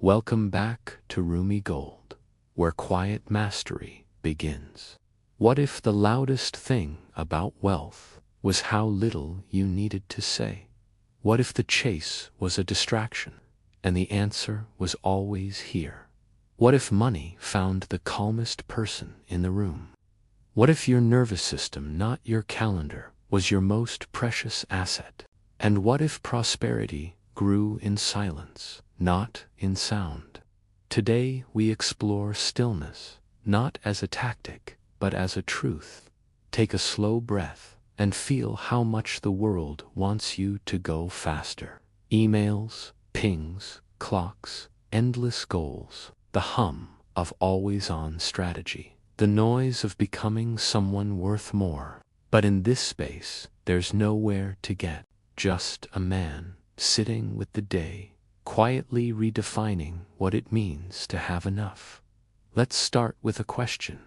Welcome back to Rumi Gold, where quiet mastery begins. What if the loudest thing about wealth was how little you needed to say? What if the chase was a distraction, and the answer was always here? What if money found the calmest person in the room? What if your nervous system, not your calendar, was your most precious asset? And what if prosperity grew in silence, not in sound? Today we explore stillness, not as a tactic, but as a truth. Take a slow breath and feel how much the world wants you to go faster. Emails, pings, clocks, endless goals, the hum of always-on strategy, the noise of becoming someone worth more. But in this space, there's nowhere to get, just a man sitting with the day, quietly redefining what it means to have enough. Let's start with a question.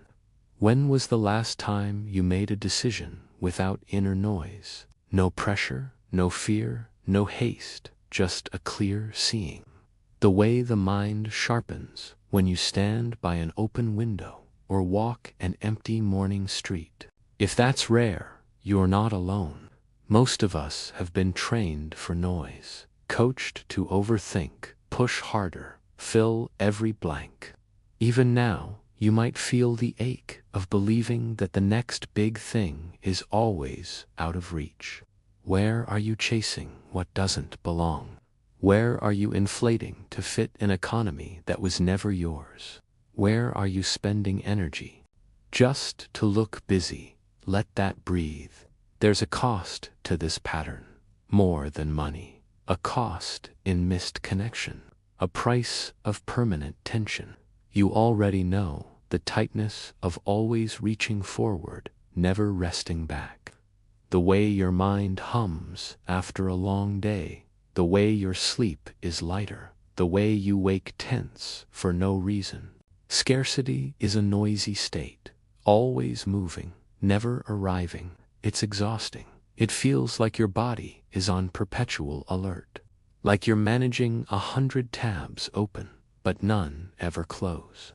When was the last time you made a decision without inner noise? No pressure, no fear, no haste, just a clear seeing. The way the mind sharpens when you stand by an open window or walk an empty morning street. If that's rare, you're not alone. Most of us have been trained for noise, coached to overthink, push harder, fill every blank. Even now, you might feel the ache of believing that the next big thing is always out of reach. Where are you chasing what doesn't belong? Where are you inflating to fit an economy that was never yours? Where are you spending energy just to look busy? Let that breathe. There's a cost to this pattern, more than money. A cost in missed connection, a price of permanent tension. You already know the tightness of always reaching forward, never resting back. The way your mind hums after a long day, the way your sleep is lighter, the way you wake tense for no reason. Scarcity is a noisy state, always moving, never arriving. It's exhausting. It feels like your body is on perpetual alert, like you're managing 100 tabs open, but none ever close.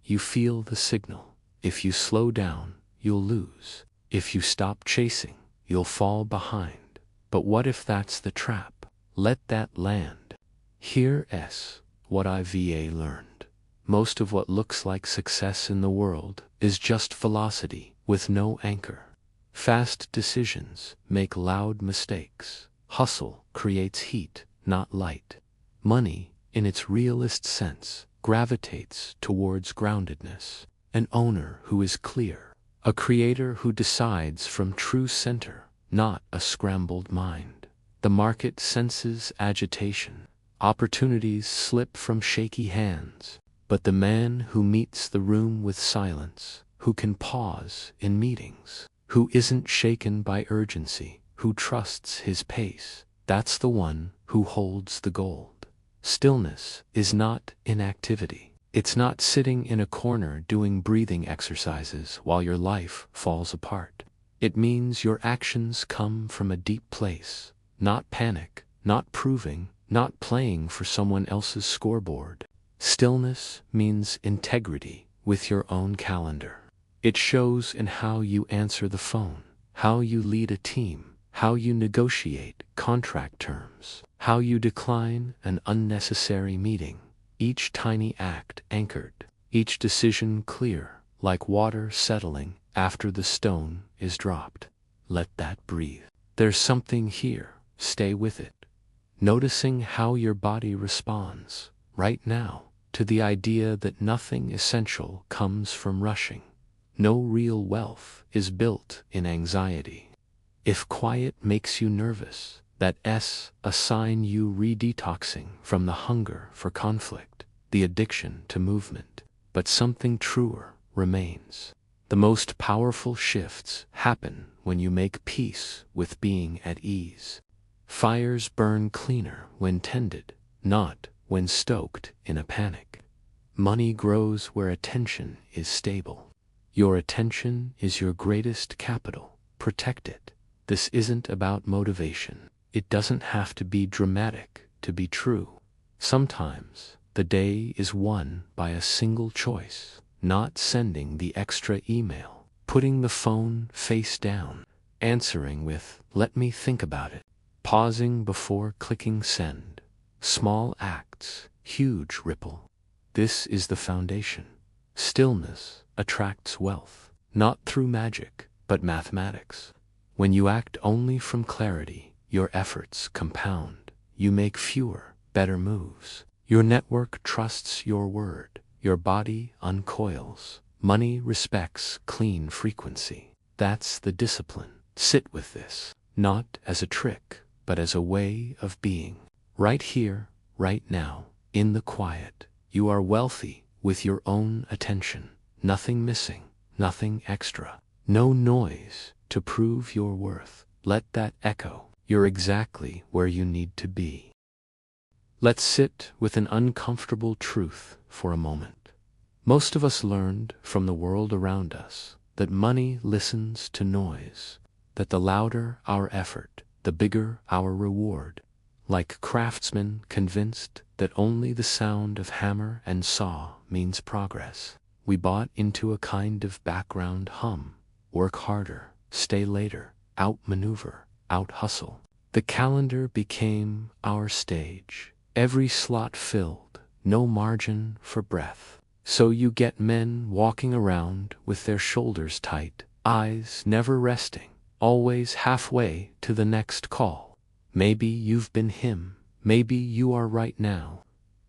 You feel the signal. If you slow down, you'll lose. If you stop chasing, you'll fall behind. But what if that's the trap? Let that land. Here's what I've learned. Most of what looks like success in the world is just velocity with no anchor. Fast decisions make loud mistakes. Hustle creates heat, not light. Money, in its realist sense, gravitates towards groundedness. An owner who is clear. A creator who decides from true center, not a scrambled mind. The market senses agitation. Opportunities slip from shaky hands. But the man who meets the room with silence, who can pause in meetings, who isn't shaken by urgency, who trusts his pace, that's the one who holds the gold. Stillness is not inactivity. It's not sitting in a corner doing breathing exercises while your life falls apart. It means your actions come from a deep place, not panic, not proving, not playing for someone else's scoreboard. Stillness means integrity with your own calendar. It shows in how you answer the phone, how you lead a team, how you negotiate contract terms, how you decline an unnecessary meeting. Each tiny act anchored, each decision clear, like water settling after the stone is dropped. Let that breathe. There's something here. Stay with it. Noticing how your body responds, right now, to the idea that nothing essential comes from rushing. No real wealth is built in anxiety. If quiet makes you nervous, that's a sign you re-detoxing from the hunger for conflict, the addiction to movement. But something truer remains. The most powerful shifts happen when you make peace with being at ease. Fires burn cleaner when tended, not when stoked in a panic. Money grows where attention is stable. Your attention is your greatest capital. Protect it. This isn't about motivation. It doesn't have to be dramatic to be true. Sometimes, The day is won by a single choice, not sending the extra email, putting the phone face down, answering with, "Let me think about it," pausing before clicking send. Small acts, huge ripple. This is the foundation. Stillness attracts wealth, not through magic, but mathematics. When you act only from clarity, your efforts compound. You make fewer, better moves. Your network trusts your word. Your body uncoils. Money respects clean frequency. That's the discipline. Sit with this, not as a trick, but as a way of being. Right here, right now, in the quiet, you are wealthy with your own attention. Nothing missing, nothing extra. No noise to prove your worth. Let that echo. You're exactly where you need to be. Let's sit with an uncomfortable truth for a moment. Most of us learned from the world around us that money listens to noise, that the louder our effort, the bigger our reward. Like craftsmen convinced that only the sound of hammer and saw means progress, we bought into a kind of background hum. Work harder, stay later, outmaneuver, out-hustle. The calendar became our stage, every slot filled, no margin for breath. So you get men walking around with their shoulders tight, eyes never resting, always halfway to the next call. Maybe you've been him, maybe you are right now.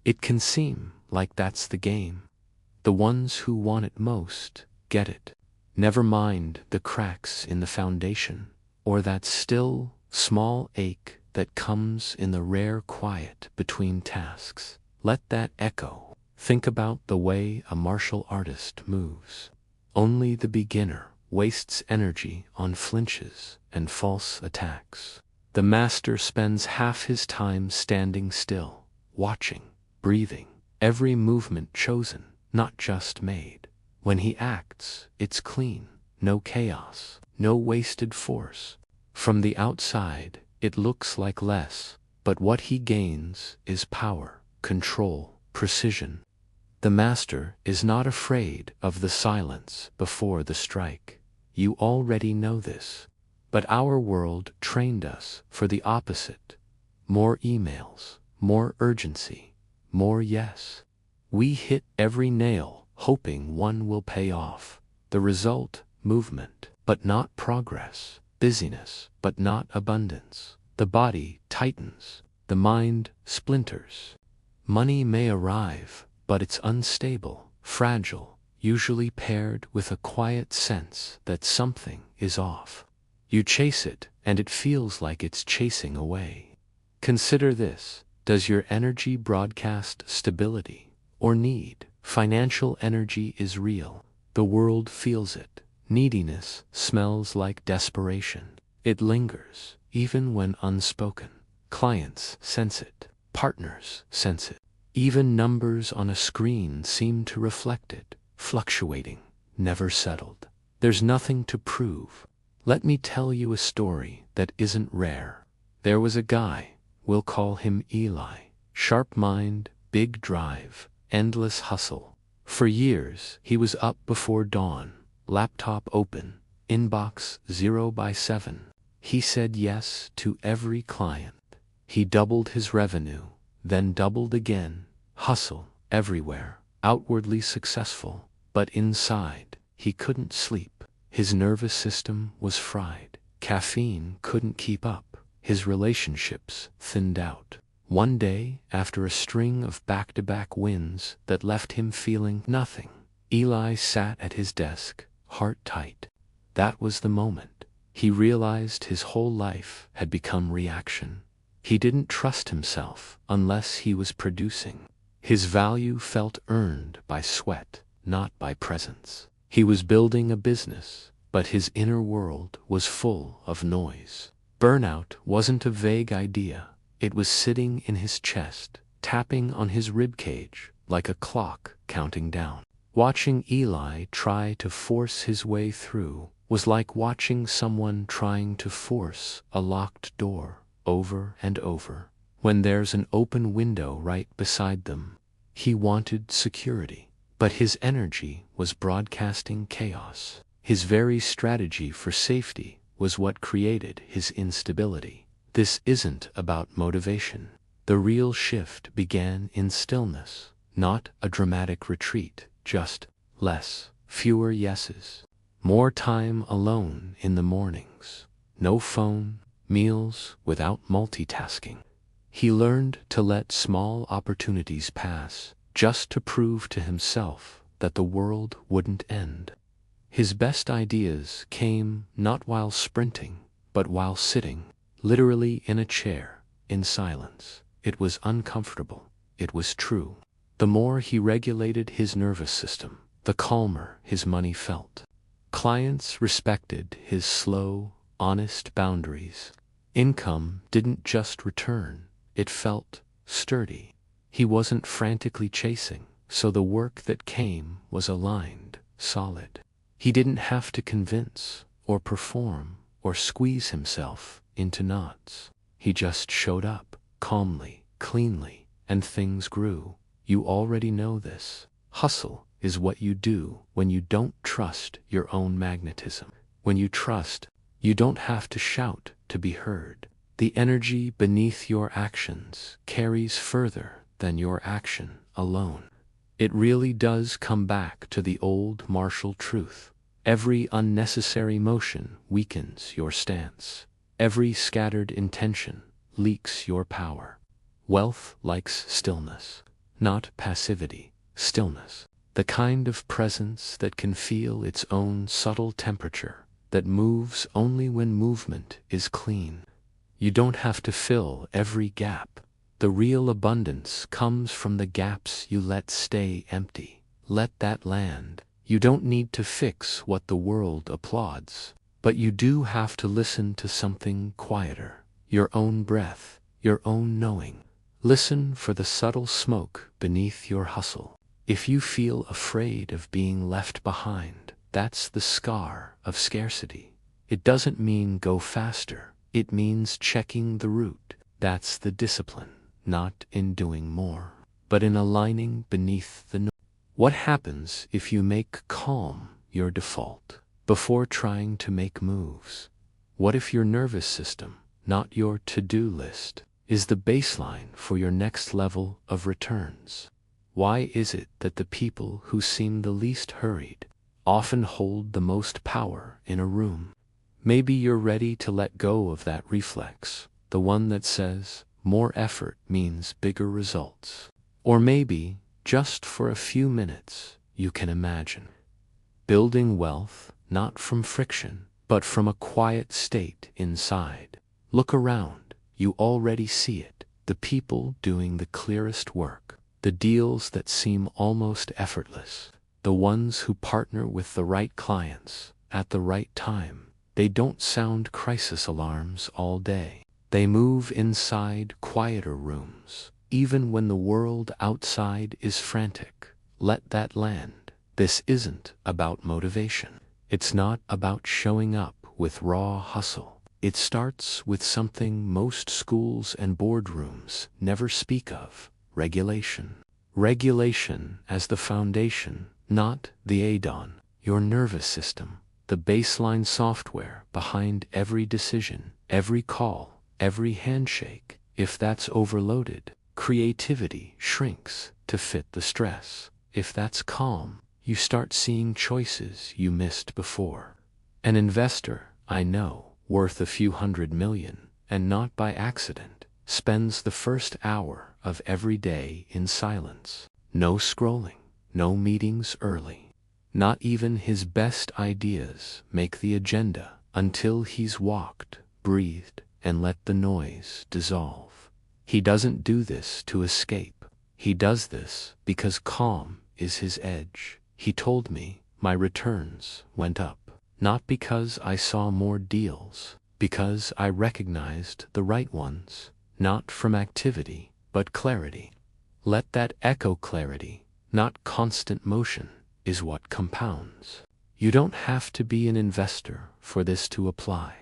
It can seem like that's the game. The ones who want it most get it. Never mind the cracks in the foundation, or that still, small ache that comes in the rare quiet between tasks. Let that echo. Think about the way a martial artist moves. Only the beginner wastes energy on flinches and false attacks. The master spends half his time standing still, watching, breathing, every movement chosen, not just made. When he acts, it's clean, no chaos, no wasted force. From the outside, it looks like less, but what he gains is power, control, precision. The master is not afraid of the silence before the strike. You already know this. But our world trained us for the opposite. More emails, more urgency, more yes. We hit every nail, hoping one will pay off. The result, movement, but not progress. Busyness, but not abundance. The body tightens, the mind splinters. Money may arrive, but it's unstable, fragile, usually paired with a quiet sense that something is off. You chase it, and it feels like it's chasing away. Consider this. Does your energy broadcast stability or need? Financial energy is real. The world feels it. Neediness smells like desperation. It lingers, even when unspoken. Clients sense it. Partners sense it. Even numbers on a screen seem to reflect it. Fluctuating, never settled. There's nothing to prove. Let me tell you a story that isn't rare. There was a guy, we'll call him Eli. Sharp mind, big drive, endless hustle. For years, he was up before dawn, laptop open, inbox 0/7. He said yes to every client. He doubled his revenue, then doubled again. Hustle everywhere, outwardly successful, but inside, he couldn't sleep. His nervous system was fried. Caffeine couldn't keep up. His relationships thinned out. One day, after a string of back-to-back wins that left him feeling nothing, Eli sat at his desk, heart tight. That was the moment. He realized his whole life had become reaction. He didn't trust himself unless he was producing. His value felt earned by sweat, not by presence. He was building a business, but his inner world was full of noise. Burnout wasn't a vague idea. It was sitting in his chest, tapping on his ribcage, like a clock counting down. Watching Eli try to force his way through was like watching someone trying to force a locked door over and over, when there's an open window right beside them. He wanted security, but his energy was broadcasting chaos. His very strategy for safety was what created his instability. This isn't about motivation. The real shift began in stillness, not a dramatic retreat, just less, fewer yeses. More time alone in the mornings. No phone, meals without multitasking. He learned to let small opportunities pass, just to prove to himself that the world wouldn't end. His best ideas came not while sprinting, but while sitting, literally in a chair, in silence. It was uncomfortable. It was true. The more he regulated his nervous system, the calmer his money felt. Clients respected his slow, honest boundaries. Income didn't just return, it felt sturdy. He wasn't frantically chasing, so the work that came was aligned, solid. He didn't have to convince, or perform, or squeeze himself into knots. He just showed up, calmly, cleanly, and things grew. You already know this. Hustle is what you do when you don't trust your own magnetism. When you trust, you don't have to shout to be heard. The energy beneath your actions carries further than your action alone. It really does come back to the old martial truth. Every unnecessary motion weakens your stance. Every scattered intention leaks your power. Wealth likes stillness, not passivity, stillness. The kind of presence that can feel its own subtle temperature, that moves only when movement is clean. You don't have to fill every gap. The real abundance comes from the gaps you let stay empty. Let that land. You don't need to fix what the world applauds, but you do have to listen to something quieter. Your own breath, your own knowing. Listen for the subtle smoke beneath your hustle. If you feel afraid of being left behind, that's the scar of scarcity. It doesn't mean go faster. It means checking the route. That's the discipline, not in doing more, but in aligning beneath the noise. What happens if you make calm your default before trying to make moves? What if your nervous system, not your to-do list, is the baseline for your next level of returns? Why is it that the people who seem the least hurried often hold the most power in a room? Maybe you're ready to let go of that reflex, the one that says more effort means bigger results. Or maybe, just for a few minutes, you can imagine building wealth not from friction, but from a quiet state inside. Look around, you already see it. The people doing the clearest work, the deals that seem almost effortless, the ones who partner with the right clients at the right time. They don't sound crisis alarms all day. They move inside quieter rooms, even when the world outside is frantic. Let that land. This isn't about motivation. It's not about showing up with raw hustle. It starts with something most schools and boardrooms never speak of: regulation. Regulation as the foundation, not the add-on. Your nervous system, the baseline software behind every decision, every call, every handshake. If that's overloaded, creativity shrinks to fit the stress. If that's calm, you start seeing choices you missed before. An investor, I know, worth a few $100 million, and not by accident, spends the first hour of every day in silence. No scrolling, no meetings early. Not even his best ideas make the agenda until he's walked, breathed, and let the noise dissolve. He doesn't do this to escape. He does this because calm is his edge. He told me my returns went up, not because I saw more deals, because I recognized the right ones, not from activity, but clarity. Let that echo clarity, not constant motion, is what compounds. You don't have to be an investor for this to apply.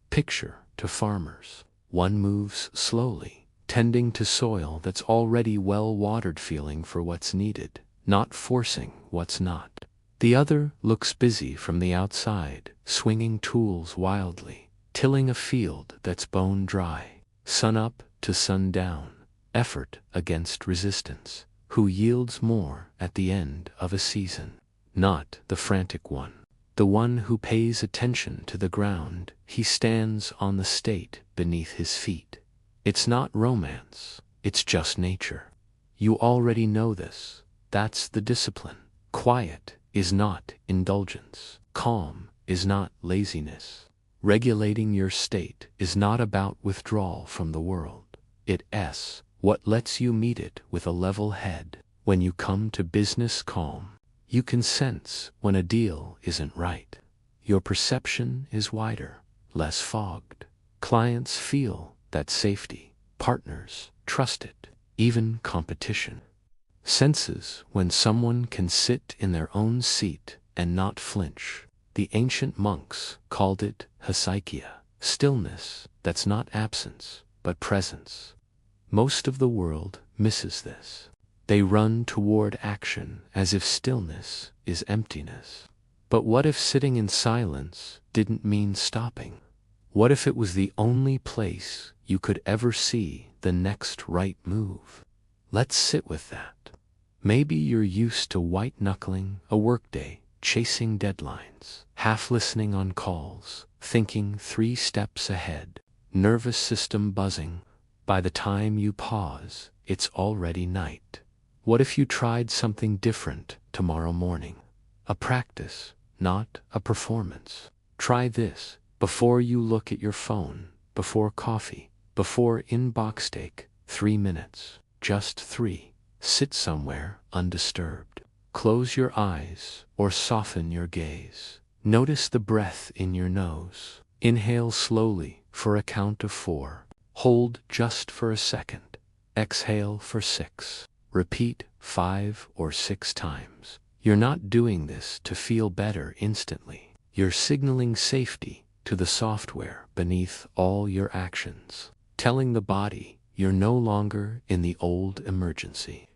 Picture to farmers. One moves slowly, tending to soil that's already well-watered, feeling for what's needed, not forcing what's not. The other looks busy from the outside, swinging tools wildly, tilling a field that's bone dry, sun up to sundown, effort against resistance. Who yields more at the end of a season? Not the frantic one. The one who pays attention to the ground he stands on, the state beneath his feet. It's not romance, it's just nature. You already know this. That's the discipline. Quiet is not indulgence. Calm is not laziness. Regulating your state is not about withdrawal from the world. It's what lets you meet it with a level head. When you come to business calm, you can sense when a deal isn't right. Your perception is wider, less fogged. Clients feel that safety. Partners trust it. Even competition senses when someone can sit in their own seat and not flinch. The ancient monks called it hesychia, stillness that's not absence, but presence. Most of the world misses this. They run toward action as if stillness is emptiness. But what if sitting in silence didn't mean stopping? What if it was the only place you could ever see the next right move? Let's sit with that. Maybe you're used to white-knuckling a workday, chasing deadlines, half-listening on calls, thinking 3 steps ahead, nervous system buzzing. By the time you pause, it's already night. What if you tried something different tomorrow morning? A practice, not a performance. Try this. Before you look at your phone, before coffee, before inbox take, 3 minutes. Just 3. Sit somewhere undisturbed. Close your eyes or soften your gaze. Notice the breath in your nose. Inhale slowly for a count of 4. Hold just for a second. Exhale for 6. Repeat 5 or 6 times. You're not doing this to feel better instantly. You're signaling safety to the software beneath all your actions, telling the body you're no longer in the old emergency.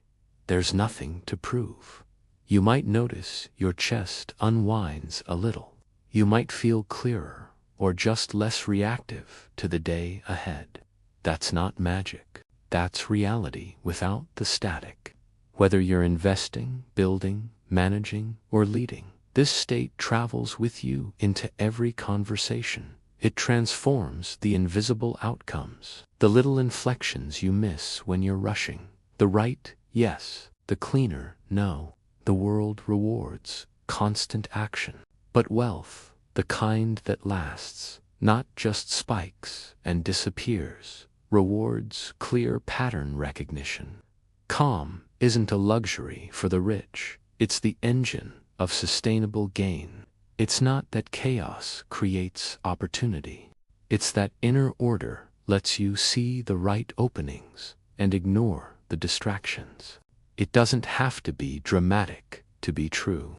There's nothing to prove. You might notice your chest unwinds a little. You might feel clearer or just less reactive to the day ahead. That's not magic. That's reality without the static. Whether you're investing, building, managing, or leading, this state travels with you into every conversation. It transforms the invisible outcomes, the little inflections you miss when you're rushing. The right yes, the cleaner no. The world rewards constant action. But wealth, the kind that lasts, not just spikes and disappears, rewards clear pattern recognition. Calm isn't a luxury for the rich. It's the engine of sustainable gain. It's not that chaos creates opportunity. It's that inner order lets you see the right openings and ignore the distractions. It doesn't have to be dramatic to be true.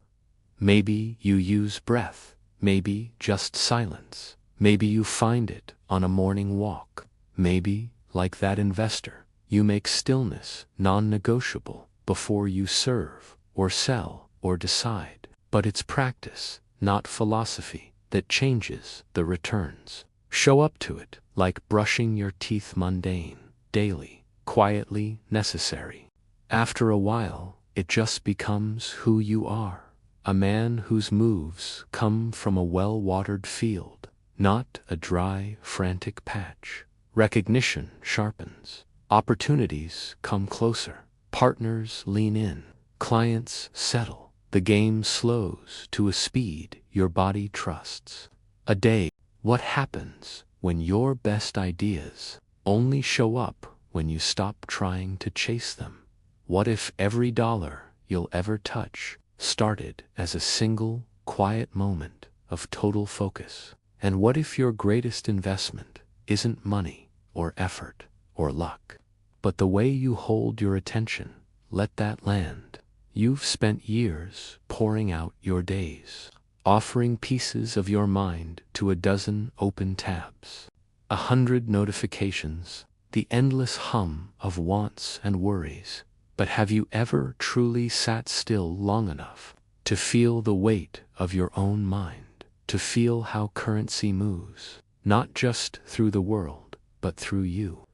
Maybe you use breath, maybe just silence. Maybe you find it on a morning walk. Maybe, like that investor, you make stillness non-negotiable before you serve or sell or decide. But it's practice, not philosophy, that changes the returns. Show up to it like brushing your teeth, mundane, daily, quietly necessary. After a while, it just becomes who you are. A man whose moves come from a well-watered field, not a dry, frantic patch. Recognition sharpens. Opportunities come closer. Partners lean in. Clients settle. The game slows to a speed your body trusts. A day. What happens when your best ideas only show up when you stop trying to chase them? What if every dollar you'll ever touch started as a single, quiet moment of total focus? And what if your greatest investment isn't money or effort or luck, but the way you hold your attention? Let that land. You've spent years pouring out your days, offering pieces of your mind to a dozen open tabs, 100 notifications, the endless hum of wants and worries. But have you ever truly sat still long enough to feel the weight of your own mind, to feel how currency moves, not just through the world, but through you?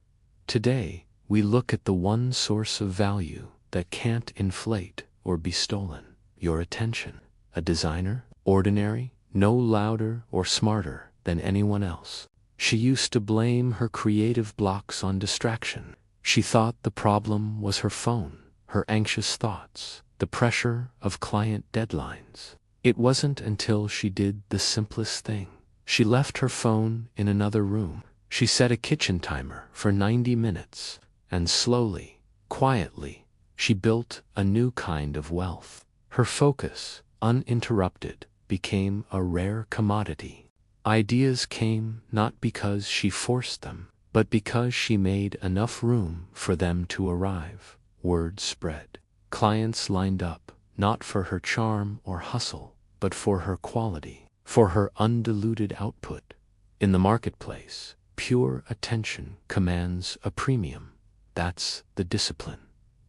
Today, we look at the one source of value that can't inflate or be stolen: your attention. A designer, ordinary, no louder or smarter than anyone else. She used to blame her creative blocks on distraction. She thought the problem was her phone, her anxious thoughts, the pressure of client deadlines. It wasn't until she did the simplest thing. She left her phone in another room. She set a kitchen timer for 90 minutes, and slowly, quietly, she built a new kind of wealth. Her focus, uninterrupted, became a rare commodity. Ideas came not because she forced them, but because she made enough room for them to arrive. Word spread. Clients lined up, not for her charm or hustle, but for her quality, for her undiluted output. In the marketplace, pure attention commands a premium. That's the discipline.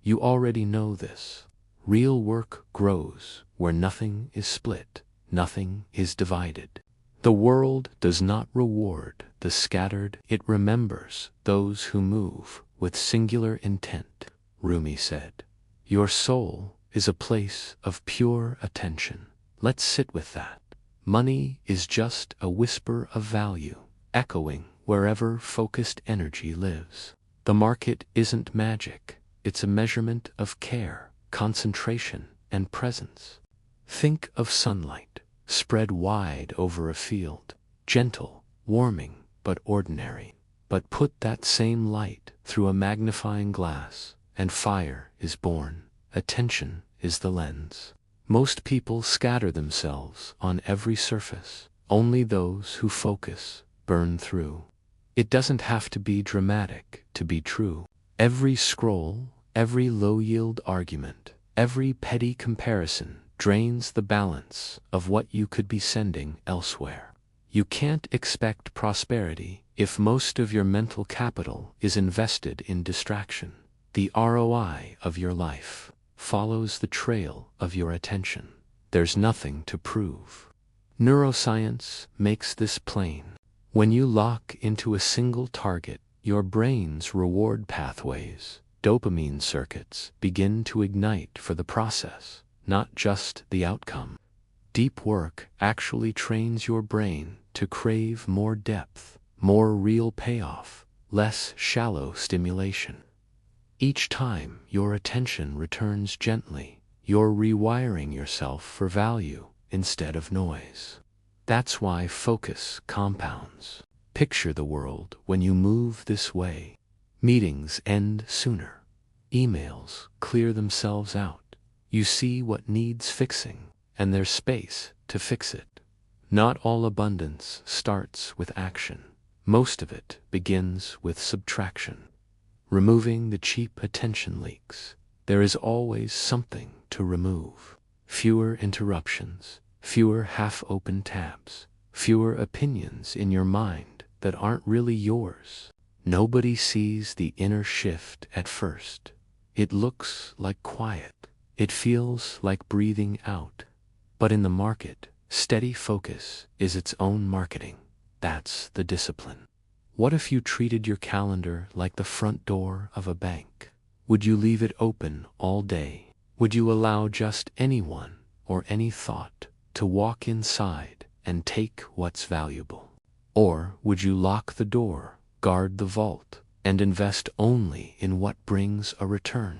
You already know this. Real work grows where nothing is split, nothing is divided. The world does not reward the scattered, it remembers those who move with singular intent. Rumi said, "Your soul is a place of pure attention." Let's sit with that. Money is just a whisper of value, echoing wherever focused energy lives. The market isn't magic, it's a measurement of care, concentration, and presence. Think of sunlight, spread wide over a field, gentle, warming, but ordinary. But put that same light through a magnifying glass, and fire is born. Attention is the lens. Most people scatter themselves on every surface. Only those who focus burn through. It doesn't have to be dramatic to be true. Every scroll, every low-yield argument, every petty comparison drains the balance of what you could be sending elsewhere. You can't expect prosperity if most of your mental capital is invested in distraction. The ROI of your life follows the trail of your attention. There's nothing to prove. Neuroscience makes this plain. When you lock into a single target, your brain's reward pathways, dopamine circuits, begin to ignite for the process, not just the outcome. Deep work actually trains your brain to crave more depth, more real payoff, less shallow stimulation. Each time your attention returns gently, you're rewiring yourself for value instead of noise. That's why focus compounds. Picture the world when you move this way. Meetings end sooner. Emails clear themselves out. You see what needs fixing, and there's space to fix it. Not all abundance starts with action. Most of it begins with subtraction. Removing the cheap attention leaks. There is always something to remove. Fewer interruptions, fewer half-open tabs, fewer opinions in your mind that aren't really yours. Nobody sees the inner shift at first. It looks like quiet. It feels like breathing out. But in the market, steady focus is its own marketing. That's the discipline. What if you treated your calendar like the front door of a bank? Would you leave it open all day? Would you allow just anyone or any thought to walk inside and take what's valuable? Or would you lock the door, guard the vault, and invest only in what brings a return?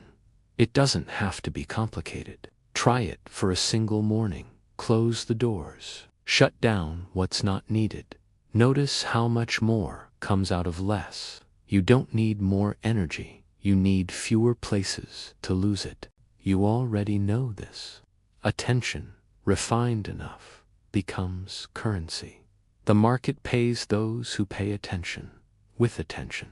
It doesn't have to be complicated. Try it for a single morning. Close the doors. Shut down what's not needed. Notice how much more comes out of less. You don't need more energy. You need fewer places to lose it. You already know this. Attention, refined enough, becomes currency. The market pays those who pay attention, with attention.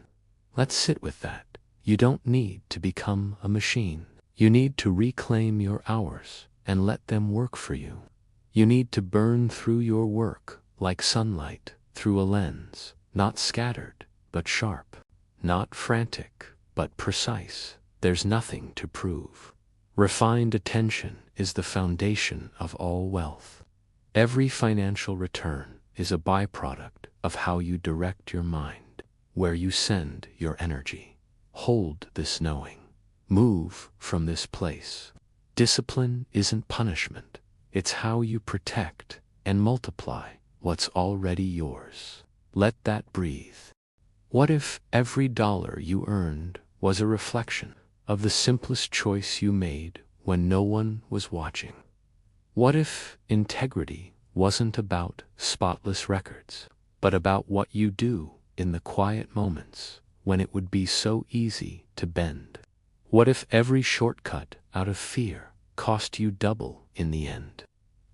Let's sit with that. You don't need to become a machine. You need to reclaim your hours and let them work for you. You need to burn through your work like sunlight through a lens, not scattered, but sharp. not frantic, but precise. There's nothing to prove. Refined attention is the foundation of all wealth. Every financial return is a byproduct of how you direct your mind, where you send your energy. Hold this knowing. Move from this place. Discipline isn't punishment. It's how you protect and multiply what's already yours. Let that breathe. What if every dollar you earned was a reflection of the simplest choice you made when no one was watching? What if integrity wasn't about spotless records, but about what you do in the quiet moments when it would be so easy to bend? What if every shortcut out of fear cost you double in the end?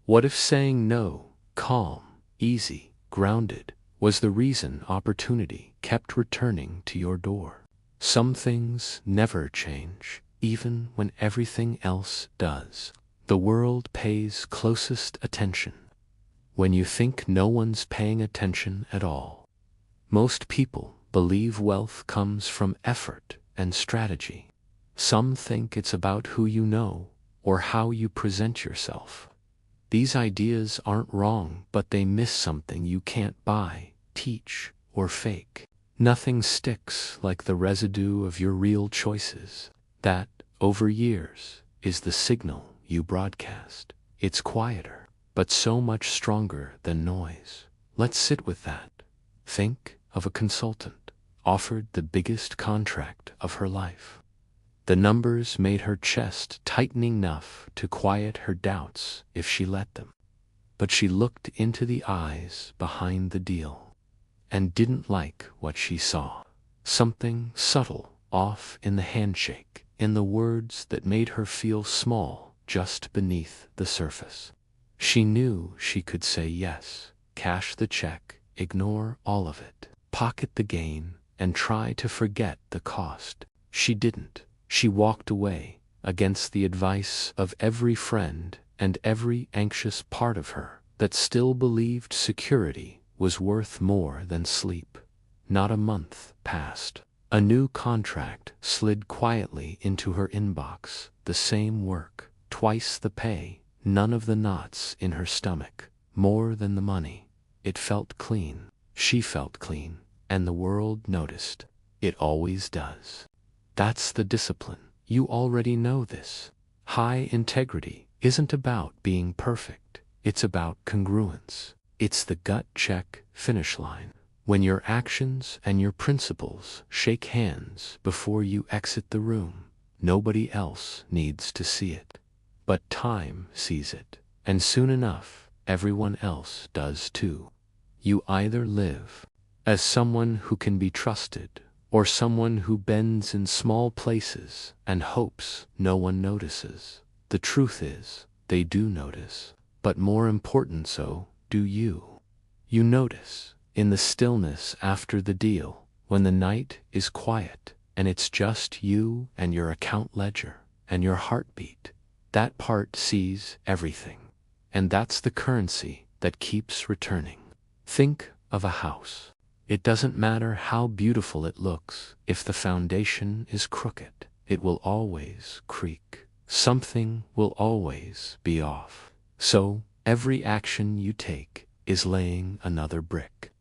What if saying no, calm, easy, grounded, was the reason opportunity kept returning to your door? Some things never change, even when everything else does. The world pays closest attention when you think no one's paying attention at all. Most people believe wealth comes from effort and strategy. Some think it's about who you know or how you present yourself. These ideas aren't wrong, but they miss something you can't buy, teach, or fake. Nothing sticks like the residue of your real choices. That, over years, is the signal you broadcast. It's quieter, but so much stronger than noise. Let's sit with that. Think of a consultant offered the biggest contract of her life. The numbers made her chest tighten enough to quiet her doubts if she let them. But she looked into the eyes behind the deal and didn't like what she saw. Something subtle off in the handshake, in the words that made her feel small just beneath the surface. She knew she could say yes, cash the check, ignore all of it, pocket the gain, and try to forget the cost. She didn't. She walked away, against the advice of every friend and every anxious part of her that still believed security was worth more than sleep. Not a month passed. A new contract slid quietly into her inbox. The same work, twice the pay, none of the knots in her stomach, more than the money. It felt clean. She felt clean, and the world noticed. It always does. That's the discipline. You already know this. High integrity isn't about being perfect. It's about congruence. It's the gut check finish line. When your actions and your principles shake hands before you exit the room, nobody else needs to see it. But time sees it, and soon enough, everyone else does too. You either live as someone who can be trusted, or someone who bends in small places and hopes no one notices. The truth is, they do notice, but more important so, do you. You notice, in the stillness after the deal, when the night is quiet, and it's just you and your account ledger, and your heartbeat. That part sees everything, and that's the currency that keeps returning. Think of a house. It doesn't matter how beautiful it looks, if the foundation is crooked, it will always creak. Something will always be off. So, every action you take is laying another brick.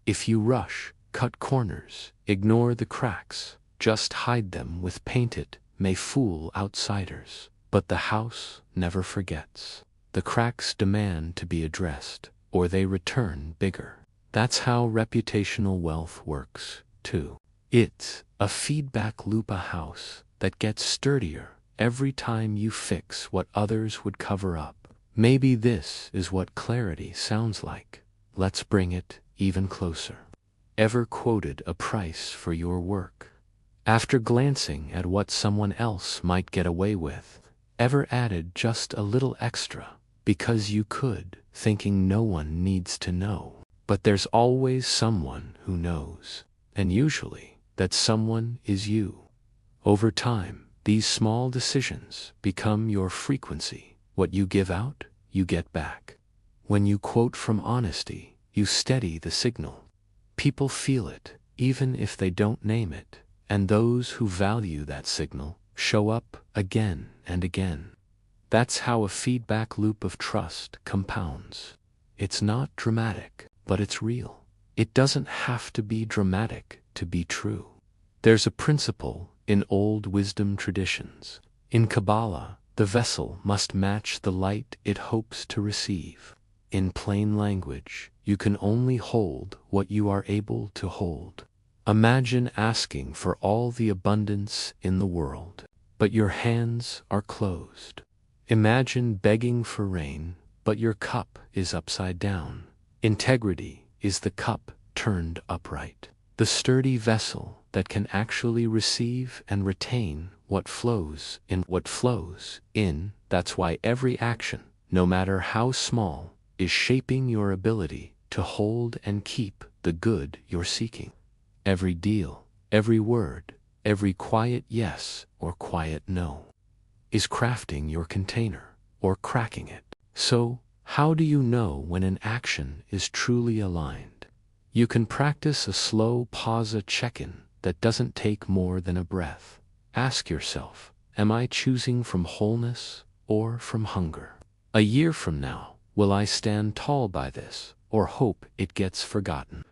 If you rush, cut corners, ignore the cracks, just hide them with paint, it may fool outsiders. But the house never forgets. The cracks demand to be addressed, or they return bigger. That's how reputational wealth works, too. It's a feedback loop, a house that gets sturdier every time you fix what others would cover up. Maybe this is what clarity sounds like. Let's bring it even closer. Ever quoted a price for your work? After glancing at what someone else might get away with, ever added just a little extra because you could, thinking no one needs to know? But there's always someone who knows, and usually that someone is you. Over time, these small decisions become your frequency. What you give out, you get back. When you quote from honesty, you steady the signal. People feel it, even if they don't name it. and those who value that signal show up again and again. That's how a feedback loop of trust compounds. It's not dramatic, but it's real. It doesn't have to be dramatic to be true. There's a principle in old wisdom traditions. In Kabbalah, the vessel must match the light it hopes to receive. In plain language, you can only hold what you are able to hold. Imagine asking for all the abundance in the world, but your hands are closed. Imagine begging for rain, but your cup is upside down. Integrity is the cup turned upright, the sturdy vessel that can actually receive and retain what flows in. That's why every action, no matter how small, is shaping your ability to hold and keep the good you're seeking. Every deal, every word, every quiet yes or quiet no is crafting your container or cracking it. So, how do you know when an action is truly aligned? You can practice a slow pause check-in that doesn't take more than a breath. Ask yourself, am I choosing from wholeness or from hunger? A year from now, will I stand tall by this or hope it gets forgotten?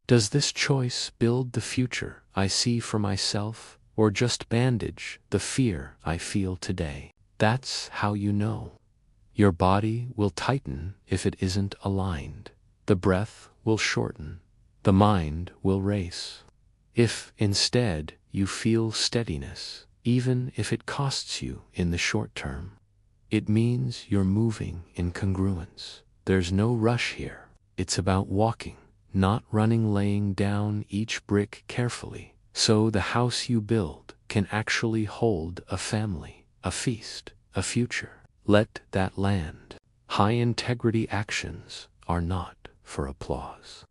Does this choice build the future I see for myself or just bandage the fear I feel today? That's how you know. Your body will tighten if it isn't aligned. The breath will shorten. The mind will race. If, instead, you feel steadiness, even if it costs you in the short term, it means you're moving in congruence. There's no rush here. It's about walking, not running, laying down each brick carefully, so the house you build can actually hold a family, a feast, a future. Let that land. High-integrity actions are not for applause.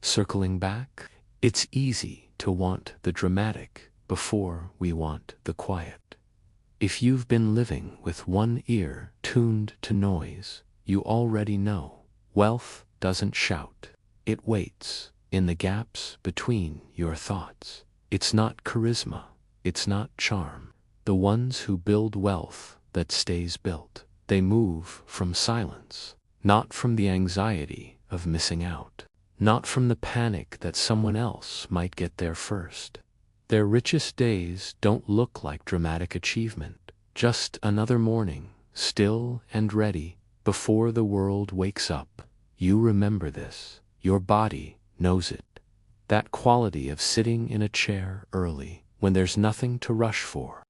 Circling back, it's easy to want the dramatic before we want the quiet. If you've been living with one ear tuned to noise, you already know. Wealth doesn't shout. It waits in the gaps between your thoughts. It's not charisma. It's not charm. The ones who build wealth that stays built, they move from silence, not from the anxiety of missing out, not from the panic that someone else might get there first. Their richest days don't look like dramatic achievement, just another morning, still and ready, before the world wakes up. You remember this. Your body knows it. That quality of sitting in a chair early, when there's nothing to rush for,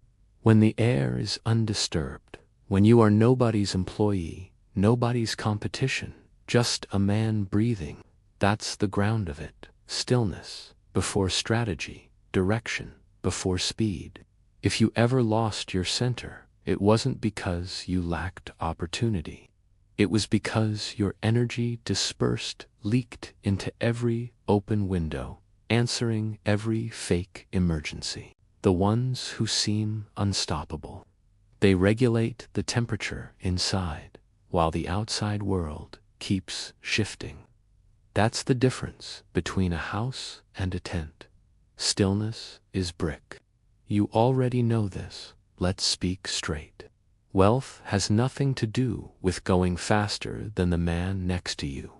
when the air is undisturbed, when you are nobody's employee, nobody's competition, just a man breathing. That's the ground of it. Stillness before strategy, direction before speed. If you ever lost your center, it wasn't because you lacked opportunity. It was because your energy dispersed, leaked into every open window, answering every fake emergency. The ones who seem unstoppable. They regulate the temperature inside, while the outside world keeps shifting. That's the difference between a house and a tent. Stillness is brick. You already know this. Let's speak straight. Wealth has nothing to do with going faster than the man next to you.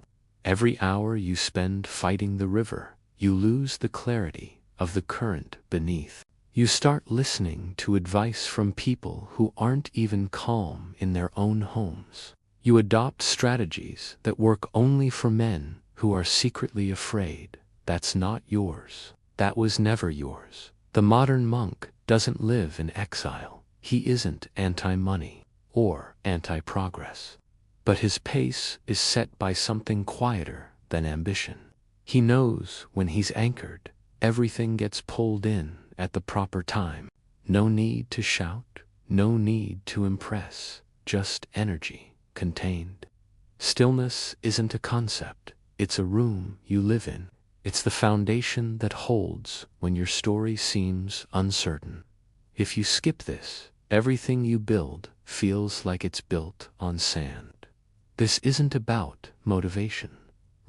Every hour you spend fighting the river, you lose the clarity of the current beneath. You start listening to advice from people who aren't even calm in their own homes. You adopt strategies that work only for men who are secretly afraid. That's not yours. That was never yours. The modern monk doesn't live in exile. He isn't anti-money or anti-progress. But his pace is set by something quieter than ambition. He knows when he's anchored, everything gets pulled in at the proper time. No need to shout, no need to impress, just energy, contained. Stillness isn't a concept, it's a room you live in. It's the foundation that holds when your story seems uncertain. If you skip this, everything you build feels like it's built on sand. This isn't about motivation.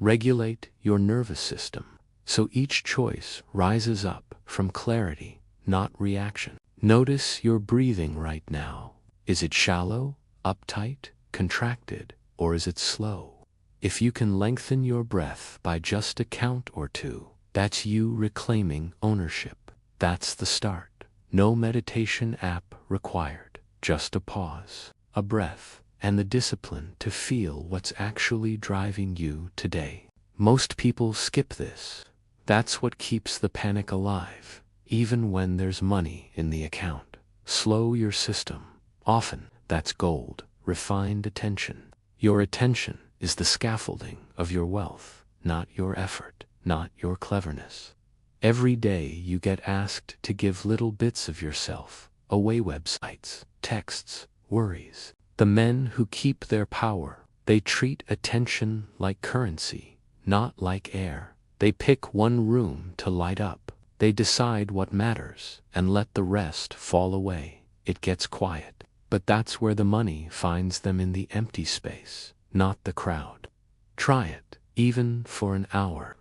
Regulate your nervous system so each choice rises up from clarity, not reaction. Notice your breathing right now. Is it shallow, uptight, contracted, or is it slow? If you can lengthen your breath by just a count or two, that's you reclaiming ownership. That's the start. No meditation app required. Just a pause, a breath, and the discipline to feel what's actually driving you today. Most people skip this. That's what keeps the panic alive, even when there's money in the account. Slow your system. Often, that's gold, refined attention. Your attention is the scaffolding of your wealth, not your effort, not your cleverness. Every day you get asked to give little bits of yourself away: websites, texts, worries. The men who keep their power, they treat attention like currency, not like air. They pick one room to light up. They decide what matters and let the rest fall away. It gets quiet, but that's where the money finds them, in the empty space, not the crowd. Try it, even for an hour.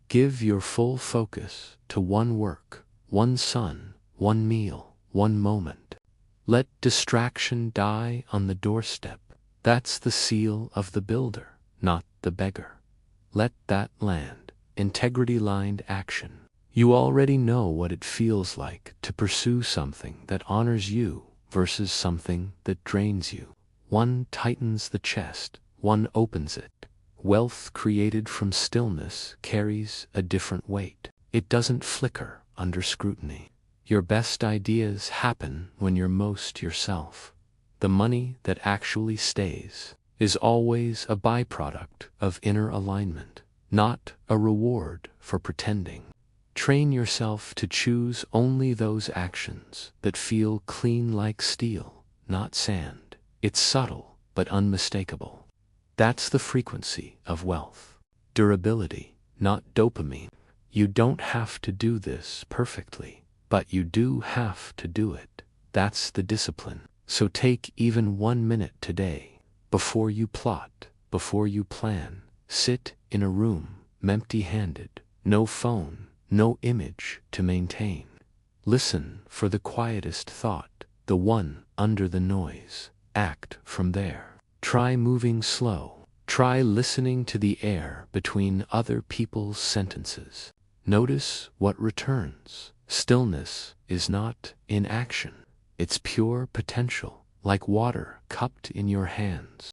Give your full focus to one work, one son, one meal, one moment. Let distraction die on the doorstep. That's the seal of the builder, not the beggar. Let that land. Integrity-lined action. You already know what it feels like to pursue something that honors you versus something that drains you. One tightens the chest, one opens it. Wealth created from stillness carries a different weight. It doesn't flicker under scrutiny. Your best ideas happen when you're most yourself. The money that actually stays is always a byproduct of inner alignment, not a reward for pretending. Train yourself to choose only those actions that feel clean, like steel, not sand. It's subtle but unmistakable. That's the frequency of wealth. Durability, not dopamine. You don't have to do this perfectly, but you do have to do it. That's the discipline. So take even 1 minute today. Before you plot, before you plan, sit in a room, empty-handed, no phone, no image to maintain. Listen for the quietest thought, the one under the noise. Act from there. Try moving slow. Try listening to the air between other people's sentences. Notice what returns. Stillness is not inaction. It's pure potential, like water cupped in your hands.